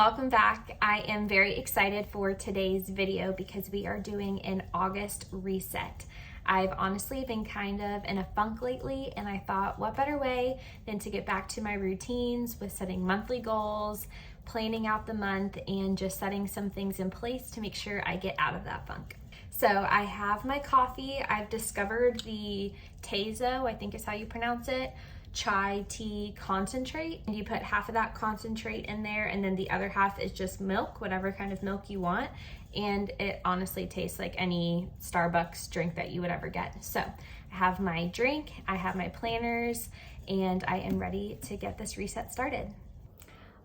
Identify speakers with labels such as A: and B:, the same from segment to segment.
A: Welcome back. I am very excited for today's video because we are doing an August reset. I've honestly been kind of in a funk lately, and I thought what better way than to get back to my routines with setting monthly goals, planning out the month, and just setting some things in place to make sure I get out of that funk. So I have my coffee. I've discovered the Tazo, I think is how you pronounce it, chai tea concentrate, and you put half of that concentrate in there, and then the other half is just milk, whatever kind of milk you want, and it honestly tastes like any Starbucks drink that you would ever get. So I have my drink, I have my planners, and I am ready to get this reset started.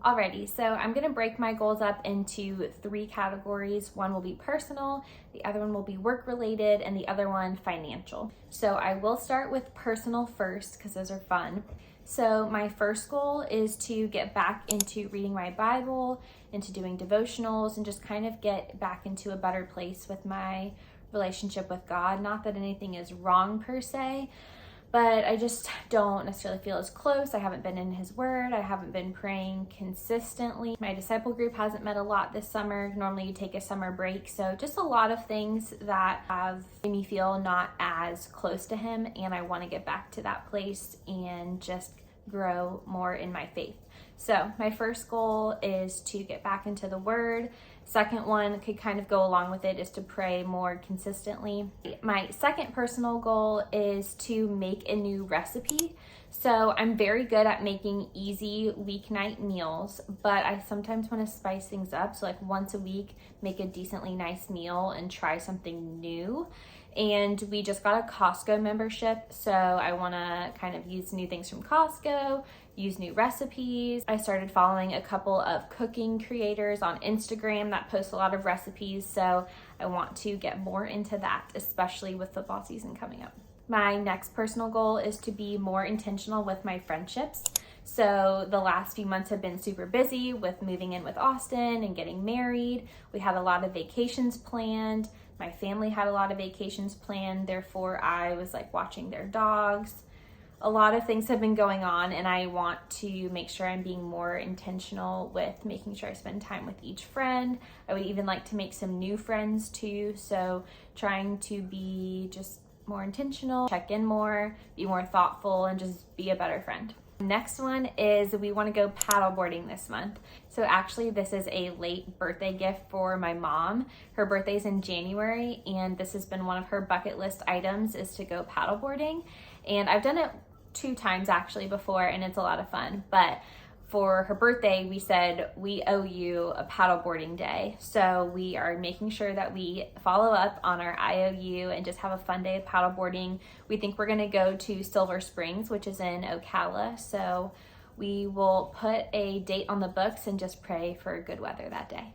A: Alrighty, so I'm gonna break my goals up into 3 categories. One will be personal, the other one will be work related, and the other one financial. So I will start with personal first because those are fun. So my first goal is to get back into reading my Bible, into doing devotionals, and just kind of get back into a better place with my relationship with God. Not that anything is wrong per se, but I just don't necessarily feel as close. I haven't been in His Word. I haven't been praying consistently. My disciple group hasn't met a lot this summer. Normally you take a summer break. So just a lot of things that have made me feel not as close to Him. And I want to get back to that place and just grow more in my faith. So my first goal is to get back into the Word. Second one could kind of go along with it, is to pray more consistently. My second personal goal is to make a new recipe. So I'm very good at making easy weeknight meals, but I sometimes want to spice things up. So like once a week, make a decently nice meal and try something new. And we just got a Costco membership, so I want to kind of use new things from Costco, use new recipes. I started following a couple of cooking creators on Instagram that post a lot of recipes, so I want to get more into that, especially with football season coming up. My next personal goal is to be more intentional with my friendships. So the last few months have been super busy with moving in with Austin and getting married. We had a lot of vacations planned. My family had a lot of vacations planned, therefore I was like watching their dogs. A lot of things have been going on, and I want to make sure I'm being more intentional with making sure I spend time with each friend. I would even like to make some new friends too, so trying to be just more intentional, check in more, be more thoughtful, and just be a better friend. Next one is we want to go paddleboarding this month. So actually this is a late birthday gift for my mom. Her birthday's in January, and this has been one of her bucket list items, is to go paddleboarding. And I've done it 2 times actually before, and it's a lot of fun. But for her birthday, we said we owe you a paddleboarding day. So we are making sure that we follow up on our IOU and just have a fun day of paddleboarding. We think we're gonna go to Silver Springs, which is in Ocala. So we will put a date on the books and just pray for good weather that day.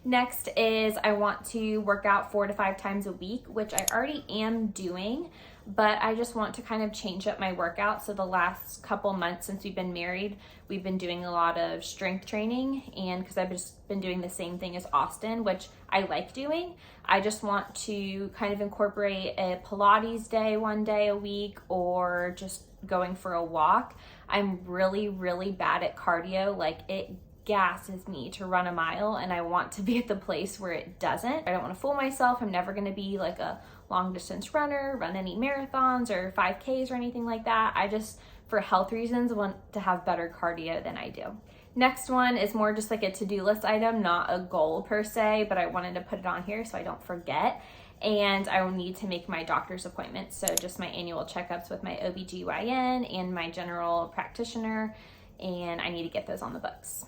A: Next is I want to work out 4 to 5 times a week, which I already am doing, but I just want to kind of change up my workout. So the last couple months since we've been married, we've been doing a lot of strength training, and because I've just been doing the same thing as Austin, which I like doing, I just want to kind of incorporate a Pilates day 1 day a week, or just going for a walk. I'm really, really bad at cardio. Like it gasses me to run a mile, and I want to be at the place where it doesn't. I don't want to fool myself. I'm never going to be like a long distance runner, run any marathons or 5Ks or anything like that. I just, for health reasons, want to have better cardio than I do. Next one is more just like a to-do list item, not a goal per se, but I wanted to put it on here so I don't forget. And I will need to make my doctor's appointment. So just my annual checkups with my OBGYN and my general practitioner, and I need to get those on the books.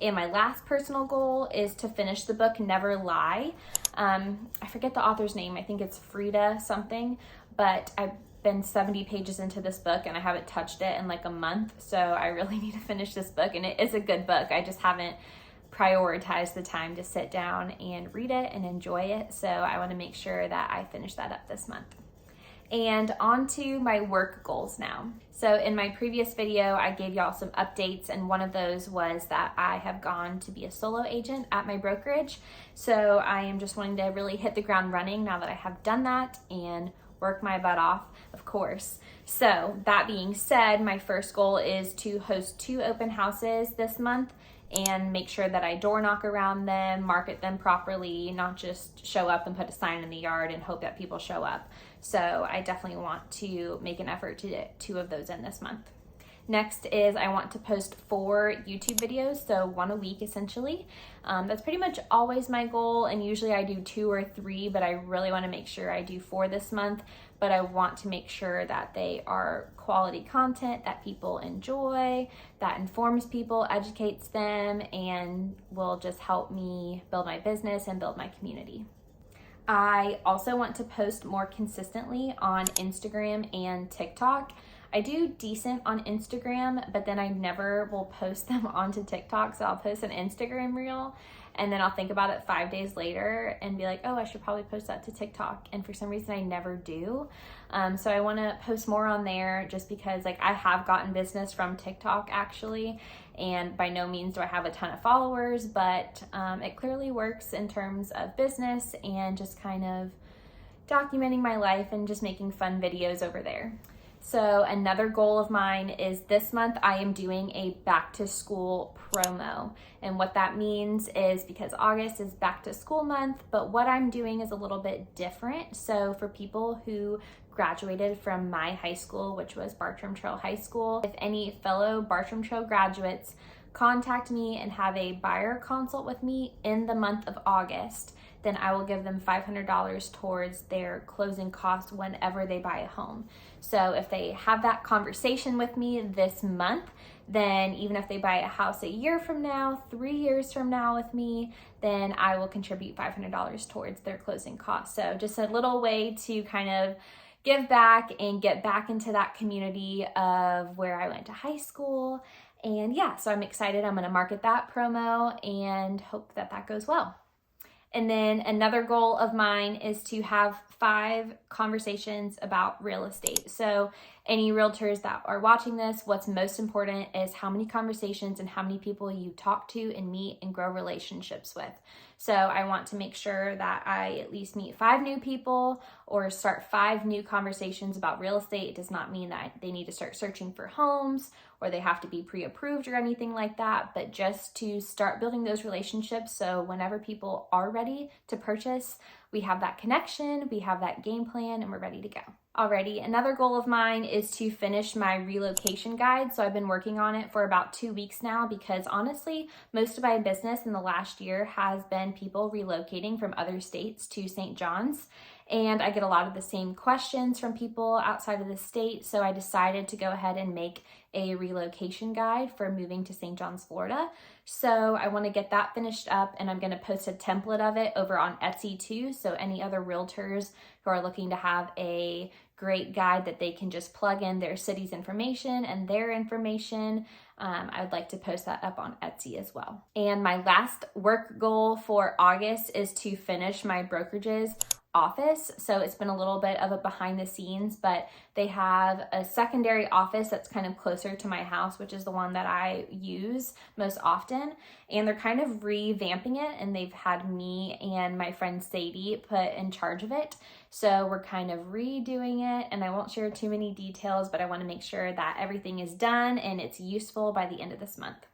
A: And my last personal goal is to finish the book Never Lie. I forget the author's name. I think it's Frida something, but I've been 70 pages into this book and I haven't touched it in like a month. So I really need to finish this book, and it is a good book. I just haven't prioritized the time to sit down and read it and enjoy it. So I want to make sure that I finish that up this month. And on to my work goals now. So in my previous video, I gave y'all some updates, and one of those was that I have gone to be a solo agent at my brokerage. So I am just wanting to really hit the ground running now that I have done that and work my butt off, of course. So that being said, my first goal is to host 2 open houses this month, and make sure that I door knock around them, market them properly, not just show up and put a sign in the yard and hope that people show up. So I definitely want to make an effort to get 2 of those in this month. Next is I want to post 4 YouTube videos, so 1 a week essentially. That's pretty much always my goal, and usually I do 2 or 3, but I really want to make sure I do 4 this month. But I want to make sure that they are quality content that people enjoy, that informs people, educates them, and will just help me build my business and build my community. I also want to post more consistently on Instagram and TikTok. I do decent on Instagram, but then I never will post them onto TikTok. So I'll post an Instagram reel and then I'll think about it 5 days later and be like, oh, I should probably post that to TikTok. And for some reason I never do. So I want to post more on there just because like I have gotten business from TikTok actually. And by no means do I have a ton of followers, but it clearly works in terms of business and just kind of documenting my life and just making fun videos over there. So another goal of mine is this month I am doing a back to school promo. And what that means is because August is back to school month, but what I'm doing is a little bit different. So for people who graduated from my high school, which was Bartram Trail High School, if any fellow Bartram Trail graduates contact me and have a buyer consult with me in the month of August, then I will give them $500 towards their closing costs whenever they buy a home. So if they have that conversation with me this month, then even if they buy a house a year from now, 3 years from now with me, then I will contribute $500 towards their closing costs. So just a little way to kind of give back and get back into that community of where I went to high school. And yeah, so I'm excited. I'm going to market that promo and hope that that goes well. And then another goal of mine is to have 5 conversations about real estate. So any realtors that are watching this, what's most important is how many conversations and how many people you talk to and meet and grow relationships with. So I want to make sure that I at least meet 5 new people or start 5 new conversations about real estate. It does not mean that they need to start searching for homes or they have to be pre-approved or anything like that, but just to start building those relationships so whenever people are ready to purchase, we have that connection, we have that game plan, and we're ready to go. Alrighty, another goal of mine is to finish my relocation guide. So I've been working on it for about 2 weeks now because honestly, most of my business in the last year has been people relocating from other states to St. John's. And I get a lot of the same questions from people outside of the state. So I decided to go ahead and make a relocation guide for moving to St. John's, Florida. So I want to get that finished up and I'm going to post a template of it over on Etsy too. So any other realtors who are looking to have a great guide that they can just plug in their city's information and their information, I would like to post that up on Etsy as well. And my last work goal for August is to finish my brokerage's office. So it's been a little bit of a behind the scenes, but they have a secondary office that's kind of closer to my house, which is the one that I use most often. And they're kind of revamping it and they've had me and my friend Sadie put in charge of it. So we're kind of redoing it and I won't share too many details, but I want to make sure that everything is done and it's useful by the end of this month.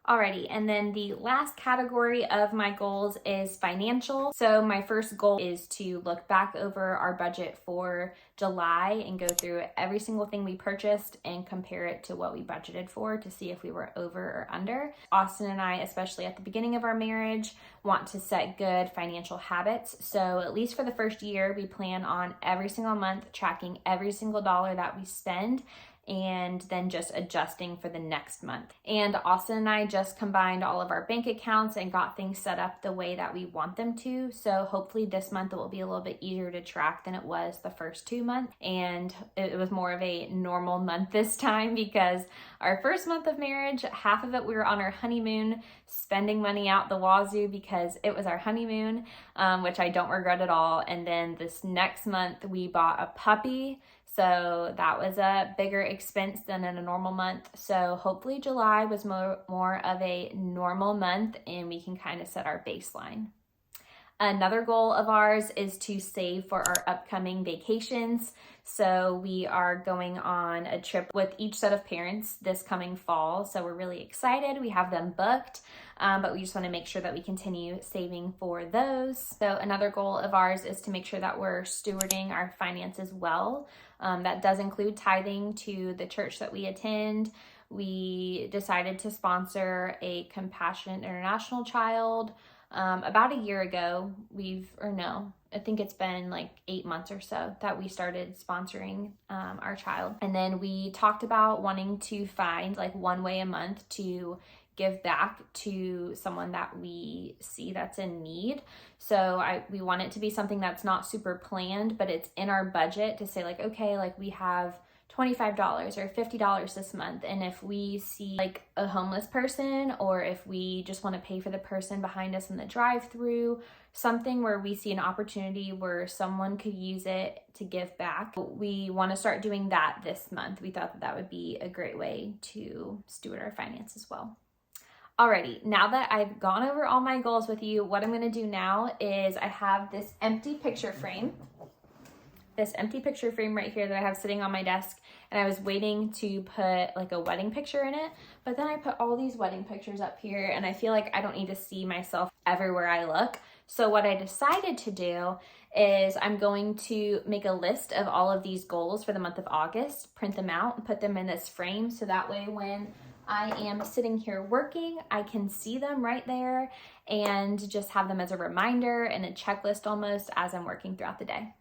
A: Alrighty, and then the last category of my goals is financial. So my first goal is to look back over our budget for July and go through every single thing we purchased and compare it to what we budgeted for to see if we were over or under. Austin and I, especially at the beginning of our marriage, want to set good financial habits. So at least for the first year, we plan on every single month tracking every single dollar that we spend and then just adjusting for the next month. And Austin and I just combined all of our bank accounts and got things set up the way that we want them to. So hopefully this month it will be a little bit easier to track than it was the first 2 months. And it was more of a normal month this time because our first month of marriage, half of it we were on our honeymoon, spending money out the wazoo because it was our honeymoon, which I don't regret at all. And then this next month we bought a puppy. So that was a bigger expense than in a normal month. So hopefully July was more of a normal month and we can kind of set our baseline. Another goal of ours is to save for our upcoming vacations. So we are going on a trip with each set of parents this coming fall. So we're really excited. We have them booked, but we just want to make sure that we continue saving for those. So another goal of ours is to make sure that we're stewarding our finances well. That does include tithing to the church that we attend. We decided to sponsor a Compassion International child about a year ago. I think it's been like 8 months or so that we started sponsoring our child. And then we talked about wanting to find like one way a month to give back to someone that we see that's in need. So we want it to be something that's not super planned, but it's in our budget to say like, okay, like we have $25 or $50 this month. And if we see like a homeless person, or if we just want to pay for the person behind us in the drive-through, something where we see an opportunity where someone could use it to give back, we want to start doing that this month. We thought that would be a great way to steward our finances well. Alrighty, now that I've gone over all my goals with you, what I'm going to do now is I have this empty picture frame right here that I have sitting on my desk, and I was waiting to put like a wedding picture in it, but then I put all these wedding pictures up here, and I feel like I don't need to see myself everywhere I look. So what I decided to do is I'm going to make a list of all of these goals for the month of August, print them out, and put them in this frame, so that way when I am sitting here working, I can see them right there and just have them as a reminder and a checklist almost as I'm working throughout the day.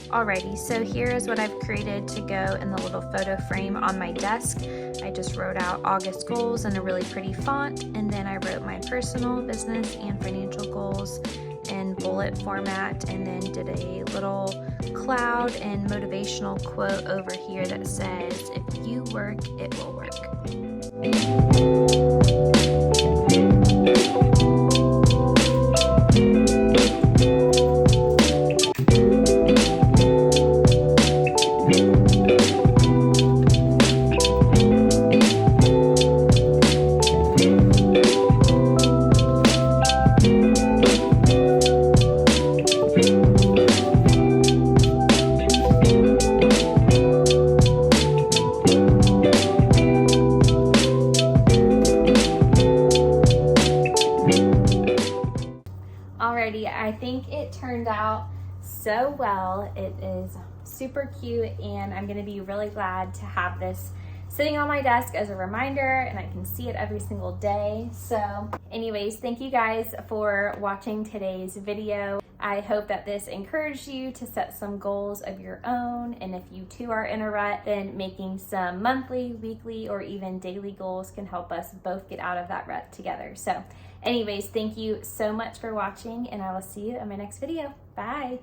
A: Alrighty, so here is what I've created to go in the little photo frame on my desk. I just wrote out August goals in a really pretty font, and then I wrote my personal, business, and financial goals in bullet format, and then did a little cloud and motivational quote over here that says, "If you work, it will work." Alrighty, I think it turned out so well. It is super cute, and I'm going to be really glad to have this sitting on my desk as a reminder, and I can see it every single day. So anyways, thank you guys for watching today's video. I hope that this encouraged you to set some goals of your own, and if you too are in a rut, then making some monthly, weekly, or even daily goals can help us both get out of that rut together. So anyways, thank you so much for watching, and I will see you in my next video. Bye.